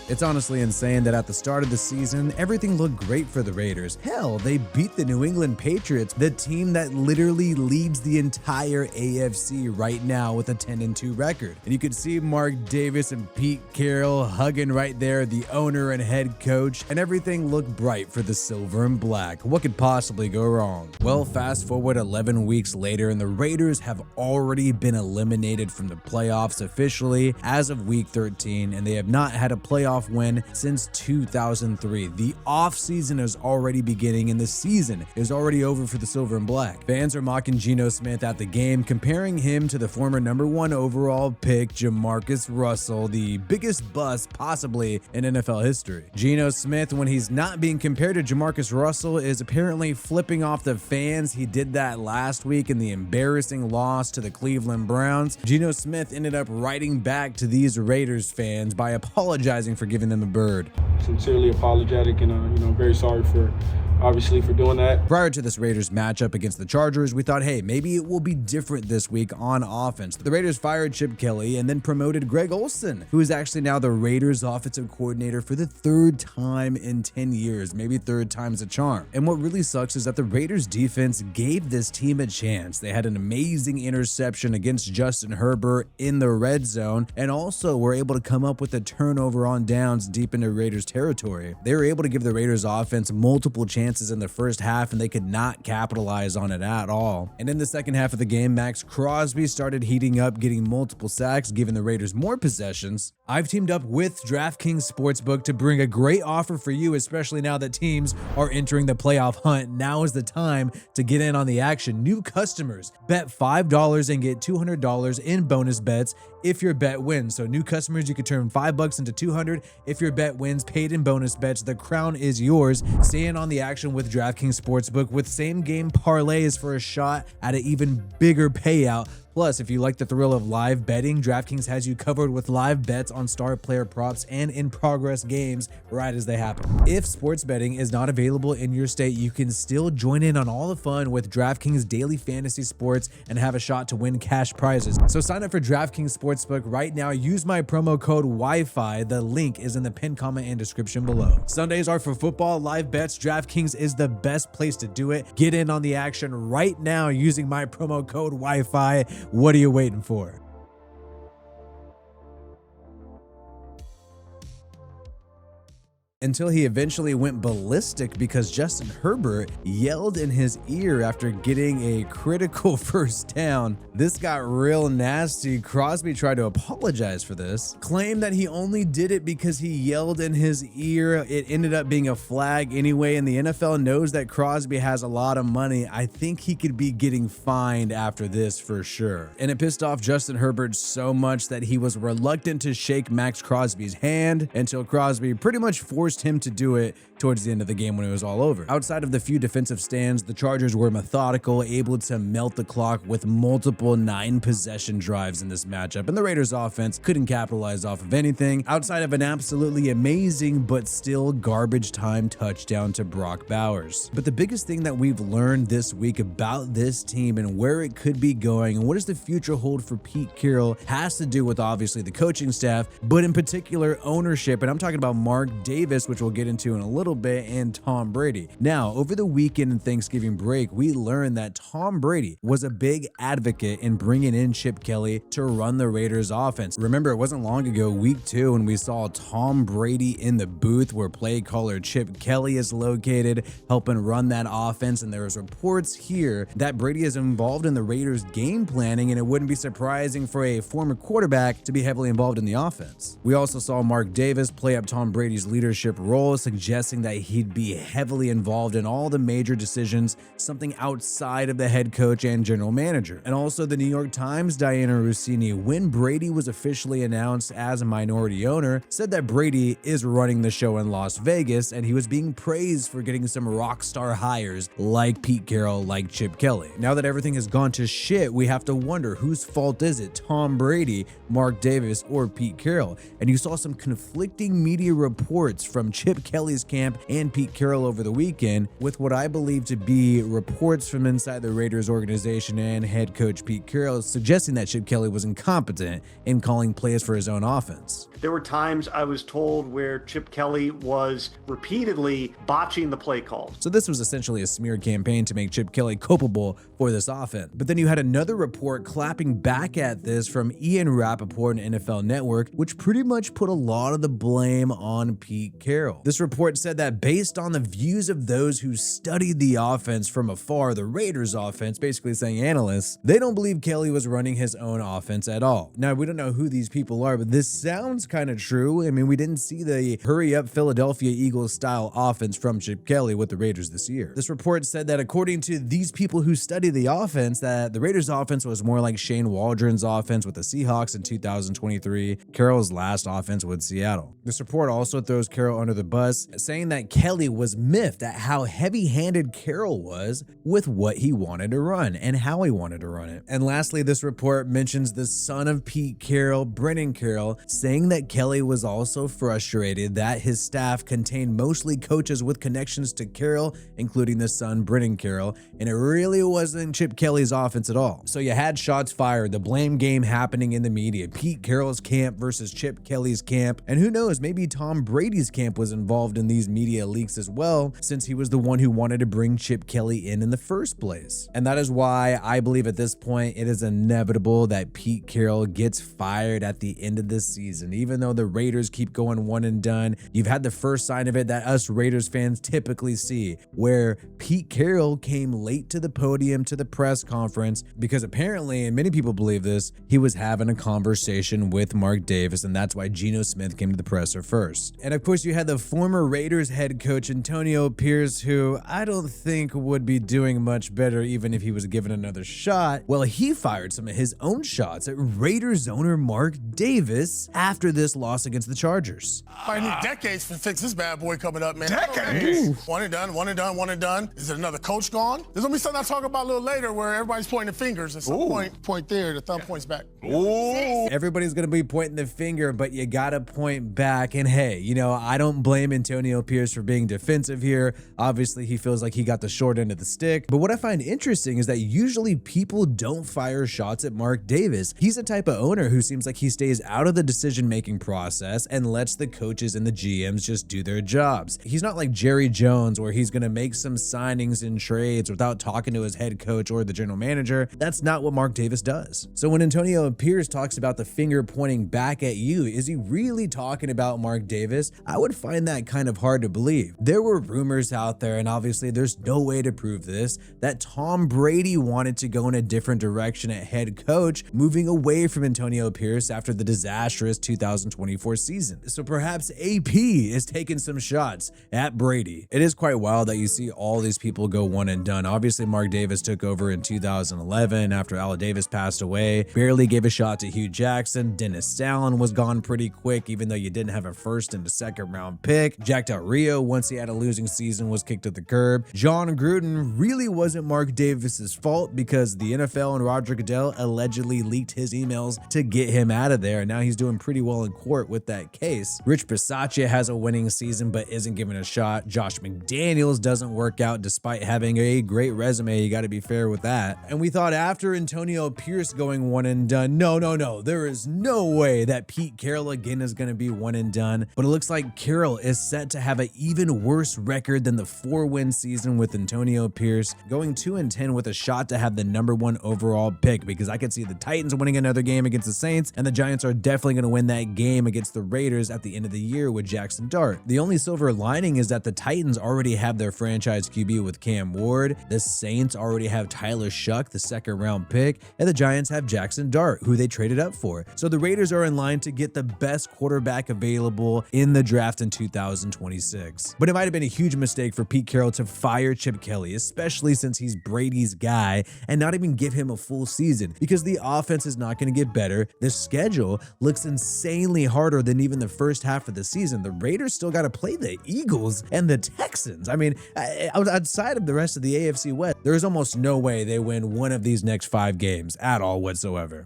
It's honestly insane that at the start of the season, everything looked great for the Raiders. Hell, they beat the New England Patriots, the team that literally leads the entire AFC right now with a 10-2 record. And you could see Mark Davis and Pete Carroll hugging right there, the owner and head coach, and everything looked bright for the silver and black. What could possibly go wrong? Well, fast forward 11 weeks later, and the Raiders have already been eliminated from the playoffs officially as of week 13, and they have not had a playoff win since 2003. The offseason is already beginning, and the season is already over for the silver and black. Fans are mocking Geno Smith at the game, comparing him to the former #1 overall pick Jamarcus Russell, the biggest bust possibly in NFL history. Geno Smith, when he's not being compared to Jamarcus Russell, is apparently flipping off the fans. He did that last week in the embarrassing loss to the Cleveland Browns. Geno Smith ended up writing back to these Raiders fans by apologizing for giving them a bird. Sincerely apologetic and very sorry for doing that. Prior to this Raiders matchup against the Chargers, we thought, hey, maybe it will be different this week on offense. The Raiders fired Chip Kelly and then promoted Greg Olsen, who is actually now the Raiders offensive coordinator for the third time in 10 years. Maybe third time's a charm. And what really sucks is that the Raiders defense gave this team a chance. They had an amazing interception against Justin Herbert in the red zone, and also were able to come up with a turnover on downs deep into Raiders territory. They were able to give the Raiders offense multiple chances in the first half, and they could not capitalize on it at all. And in the second half of the game, Max Crosby started heating up, getting multiple sacks, giving the Raiders more possessions. I've teamed up with DraftKings Sportsbook to bring a great offer for you, especially now that teams are entering the playoff hunt. Now is the time to get in on the action. New customers, bet $5 and get $200 in bonus bets if your bet wins. So new customers, you could turn $5 into $200 if your bet wins, paid in bonus bets. The crown is yours. Stay in on the action with DraftKings Sportsbook with same game parlays for a shot at an even bigger payout. Plus, if you like the thrill of live betting, DraftKings has you covered with live bets on star player props and in-progress games right as they happen. If sports betting is not available in your state, you can still join in on all the fun with DraftKings Daily Fantasy Sports and have a shot to win cash prizes. So sign up for DraftKings Sportsbook right now. Use my promo code WiFi. The link is in the pinned comment and description below. Sundays are for football live bets. DraftKings is the best place to do it. Get in on the action right now using my promo code WiFi. What are you waiting for? Until he eventually went ballistic because Justin Herbert yelled in his ear after getting a critical first down. This got real nasty. Crosby tried to apologize for this, claimed that he only did it because he yelled in his ear. It ended up being a flag anyway, and the NFL knows that Crosby has a lot of money. I think he could be getting fined after this for sure. And it pissed off Justin Herbert so much that he was reluctant to shake Max Crosby's hand until Crosby pretty much forced him to do it towards the end of the game when it was all over. Outside of the few defensive stands, the Chargers were methodical, able to melt the clock with multiple 9-possession drives in this matchup, and the Raiders offense couldn't capitalize off of anything outside of an absolutely amazing but still garbage time touchdown to Brock Bowers. But the biggest thing that we've learned this week about this team and where it could be going and what does the future hold for Pete Carroll has to do with obviously the coaching staff, but in particular ownership, and I'm talking about Mark Davis, which we'll get into in a little bit, and Tom Brady. Now, over the weekend and Thanksgiving break, we learned that Tom Brady was a big advocate in bringing in Chip Kelly to run the Raiders offense. Remember, it wasn't long ago, week 2, when we saw Tom Brady in the booth where play caller Chip Kelly is located, helping run that offense, and there was reports here that Brady is involved in the Raiders game planning, and it wouldn't be surprising for a former quarterback to be heavily involved in the offense. We also saw Mark Davis play up Tom Brady's leadership role, suggesting that he'd be heavily involved in all the major decisions, something outside of the head coach and general manager. And also the New York Times, Diana Rossini, when Brady was officially announced as a minority owner, said that Brady is running the show in Las Vegas, and he was being praised for getting some rock star hires like Pete Carroll, like Chip Kelly. Now that everything has gone to shit, we have to wonder whose fault is it, Tom Brady, Mark Davis, or Pete Carroll? And you saw some conflicting media reports from Chip Kelly's camp and Pete Carroll over the weekend, with what I believe to be reports from inside the Raiders organization and head coach Pete Carroll suggesting that Chip Kelly was incompetent in calling plays for his own offense. There were times I was told where Chip Kelly was repeatedly botching the play calls. So this was essentially a smear campaign to make Chip Kelly culpable for this offense. But then you had another report clapping back at this from Ian Rappaport and NFL Network, which pretty much put a lot of the blame on Pete Carroll. This report said that based on the views of those who studied the offense from afar, the Raiders offense, basically saying analysts, they don't believe Kelly was running his own offense at all. Now, we don't know who these people are, but this sounds kind of true. I mean, we didn't see the hurry up Philadelphia Eagles style offense from Chip Kelly with the Raiders this year. This report said that according to these people who study the offense, that the Raiders offense was more like Shane Waldron's offense with the Seahawks in 2023, Carroll's last offense with Seattle. This report also throws Carroll under the bus, saying that Kelly was miffed at how heavy-handed Carroll was with what he wanted to run and how he wanted to run it. And lastly, this report mentions the son of Pete Carroll, Brennan Carroll, saying that Kelly was also frustrated that his staff contained mostly coaches with connections to Carroll, including the son Brennan Carroll, and it really wasn't Chip Kelly's offense at all. So you had shots fired, the blame game happening in the media, Pete Carroll's camp versus Chip Kelly's camp, and who knows, maybe Tom Brady's camp was involved in these media leaks as well, since he was the one who wanted to bring Chip Kelly in the first place. And that is why I believe at this point it is inevitable that Pete Carroll gets fired at the end of this season. Even though the Raiders keep going one and done, you've had the first sign of it that us Raiders fans typically see, where Pete Carroll came late to the podium to the press conference because apparently, and many people believe this, he was having a conversation with Mark Davis, and that's why Geno Smith came to the presser first. And of course, you had the former Raiders head coach Antonio Pierce, who I don't think would be doing much better even if he was given another shot. Well, he fired some of his own shots at Raiders owner Mark Davis after this loss against the Chargers. I need decades to fix this bad boy coming up, man. Decades? One and done, one and done, one and done. Is it another coach gone? There's gonna be something I'll talk about a little later where everybody's pointing the fingers. At some point there, the thumb points back. Ooh. Everybody's going to be pointing the finger, but you got to point back. And hey, you know, I don't blame Antonio Pierce for being defensive here. Obviously, he feels like he got the short end of the stick. But what I find interesting is that usually people don't fire shots at Mark Davis. He's the type of owner who seems like he stays out of the decision-making process and lets the coaches and the GMs just do their jobs. He's not like Jerry Jones, where he's going to make some signings and trades without talking to his head coach or the general manager. That's not what Mark Davis does. So when Antonio Pierce talks about the finger pointing back at you, is he really talking about Mark Davis? I would find that kind of hard to believe. There were rumors out there, and obviously there's no way to prove this, that Tom Brady wanted to go in a different direction at head coach, moving away from Antonio Pierce after the disastrous 2024 season. So perhaps AP is taking some shots at Brady. It is quite wild that you see all these people go one and done. Obviously, Mark Davis took over in 2011 after Al Davis passed away, barely gave a shot to Hugh Jackson. Dennis Allen was gone pretty quick, even though you didn't have a first and a second round pick. Jack Del Rio, once he had a losing season, was kicked to the curb. John Gruden really wasn't Mark Davis's fault because the NFL and Roger Goodell allegedly leaked his emails to get him out of there, and now he's doing pretty well in court with that case. Rich Bisaccia has a winning season but isn't given a shot. Josh McDaniels doesn't work out despite having a great resume. You got to be fair with that. And we thought after Antonio Pierce going one and done, no, there is no way that Pete Carroll again is going to be one and done. But it looks like Carroll is set to have an even worse record than the 4-win season with Antonio Pierce, going 2-10 with a shot to have the #1 overall pick, because I could see the Titans winning another game against the Saints, and the Giants are definitely going to win that game against the Raiders at the end of the year with Jackson Dart. The only silver lining is that the Titans already have their franchise QB with Cam Ward, the Saints already have Tyler Shuck, the 2nd round pick, and the Giants have Jackson Dart, who they traded up for. So the Raiders are in line to get the best quarterback available in the draft in 2026. But it might have been a huge mistake for Pete Carroll to fire Chip Kelly, especially since he's Brady's guy, and not even give him a full season, because the offense is not going to get better. The schedule looks insanely harder than even the first half of the season. The Raiders still got to play the Eagles and the Texans. I mean, outside of the rest of the AFC West, there's almost no way they win one of these next 5 games at all whatsoever.